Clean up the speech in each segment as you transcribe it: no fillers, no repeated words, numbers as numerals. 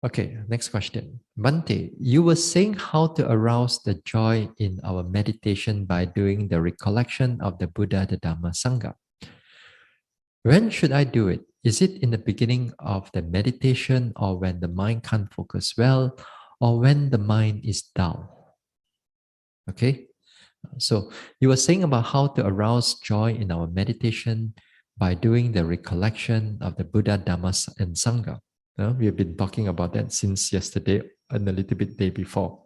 Okay, next question. Bante, you were saying how to arouse the joy in our meditation by doing the recollection of the Buddha, the Dhamma, Sangha. When should I do it? Is it in the beginning of the meditation or when the mind can't focus well or when the mind is dull? Okay, so you were saying about how to arouse joy in our meditation by doing the recollection of the Buddha, Dhamma, and Sangha. We've been talking about that since yesterday and a little bit day before.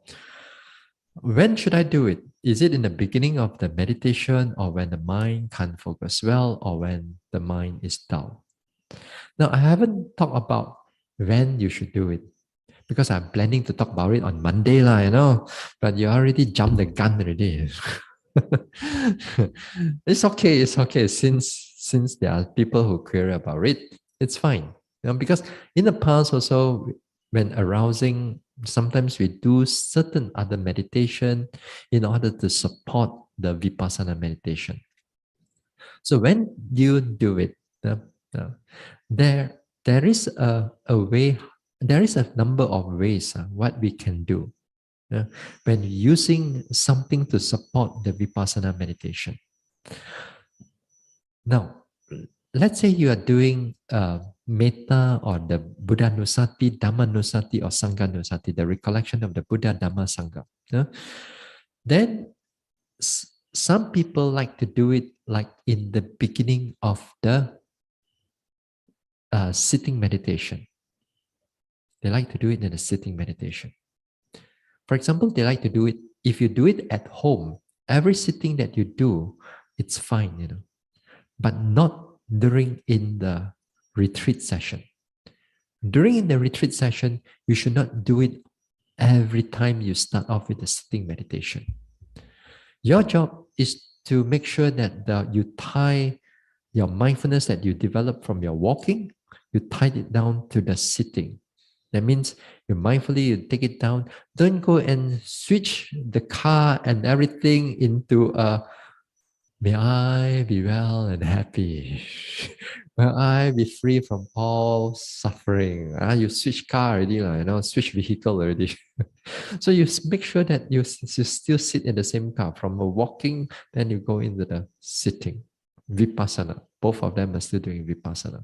When should I do it? Is it in the beginning of the meditation or when the mind can't focus well or when the mind is dull? Now, I haven't talked about when you should do it because I'm planning to talk about it on Monday, but you already jumped the gun already. It's okay, it's okay. Since there are people who query about it, it's fine. Because in the past also, when arousing, sometimes we do certain other meditation in order to support the vipassana meditation. So when you do it, uh, there is a way, there is a number of ways what we can do when using something to support the vipassana meditation. Now, let's say you are doing metta or the Buddha Nusati, Dhamma Nusati, or Sangha Nusati, the recollection of the Buddha, Dhamma, Sangha. Then some people like to do it like in the beginning of the sitting meditation. They like to do it in a sitting meditation. For example, they like to do it, if you do it at home, every sitting that you do, it's fine, but not during in the retreat session. During in the retreat session, you should not do it every time you start off with the sitting meditation. Your job is to make sure that you tie your mindfulness that you develop from your walking, you tie it down to the sitting. That means you mindfully, you take it down. Don't go and switch the car and everything into a may I be well and happy. May I be free from all suffering. You switch car already, switch vehicle already. So you make sure that you still sit in the same car. From a walking, then you go into the sitting. Vipassana. Both of them are still doing vipassana.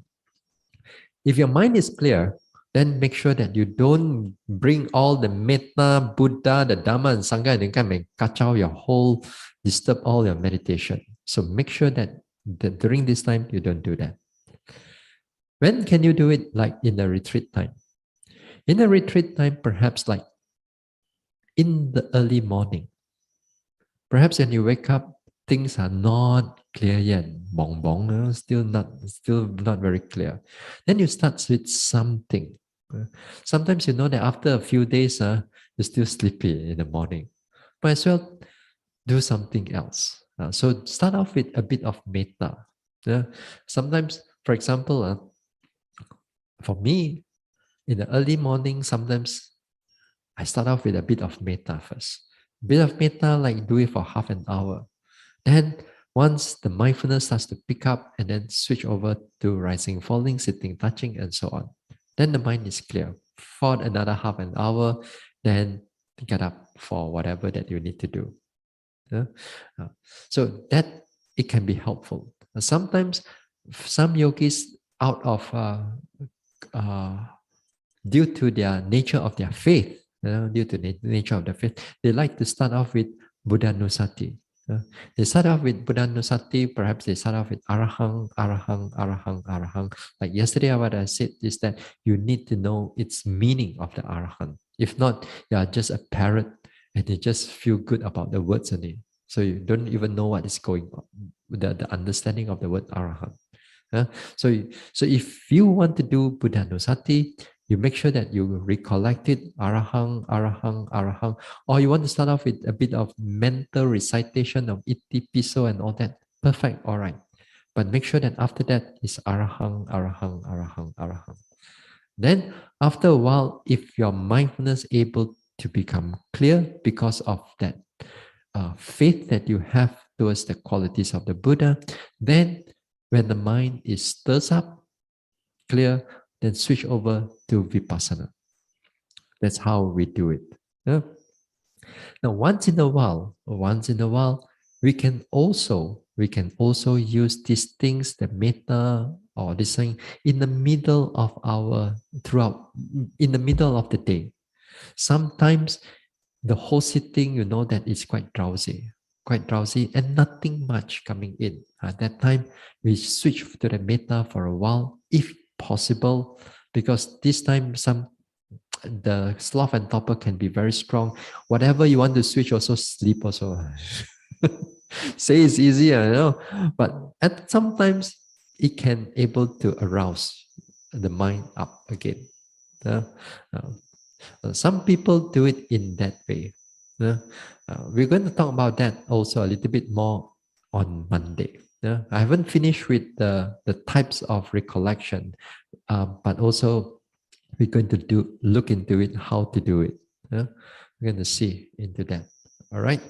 If your mind is clear, then make sure that you don't bring all the metta, Buddha, the Dhamma, and Sangha, and then come and kacau your whole, disturb all your meditation. So make sure that during this time, you don't do that. When can you do it? Like in the retreat time. In the retreat time, perhaps like in the early morning. Perhaps when you wake up, things are not clear yet. Bong bong, still not very clear. Then you start with something. Sometimes you know that after a few days, you're still sleepy in the morning. Might as well do something else. So start off with a bit of metta. Sometimes, for example, for me, in the early morning, sometimes I start off with a bit of metta first. A bit of metta, like do it for half an hour. Then once the mindfulness starts to pick up and then switch over to rising, falling, sitting, touching, and so on. Then the mind is clear. For another half an hour, then get up for whatever that you need to do. So that it can be helpful. Sometimes some yogis out of due to their nature of their faith, due to the nature of the faith, they like to start off with Buddha Nusati. They start off with Buddha Nusati, perhaps they start off with Arahang, Arahang, Arahang, Arahang. Like yesterday, what I said is that you need to know its meaning of the Arahang. If not, you are just a parrot and you just feel good about the words only. So you don't even know what is going on, the understanding of the word Arahang. So if you want to do Buddha Nusati, you make sure that you recollect it, Arahang, Arahang, Arahang, or you want to start off with a bit of mental recitation of Iti Piso and all that. Perfect, all right. But make sure that after that is Arahang, Arahang, Arahang, Arahang. Then after a while, if your mindfulness able to become clear because of that faith that you have towards the qualities of the Buddha, then when the mind is stirs up, clear, then switch over to Vipassana. That's how we do it. Yeah? Now, once in a while, we can also use these things, the metta or this thing, in the middle of in the middle of the day. Sometimes the whole sitting, that is quite drowsy, and nothing much coming in. At that time, we switch to the metta for a while, if possible, because this time the sloth and torpor can be very strong. Whatever you want to switch, also sleep also. Say it's easier, but sometimes it can able to arouse the mind up again. Uh, some people do it in that way. We're going to talk about that also a little bit more on Monday. I haven't finished with the types of recollection, but also we're going to look into it, how to do it. We're going to see into that. All right.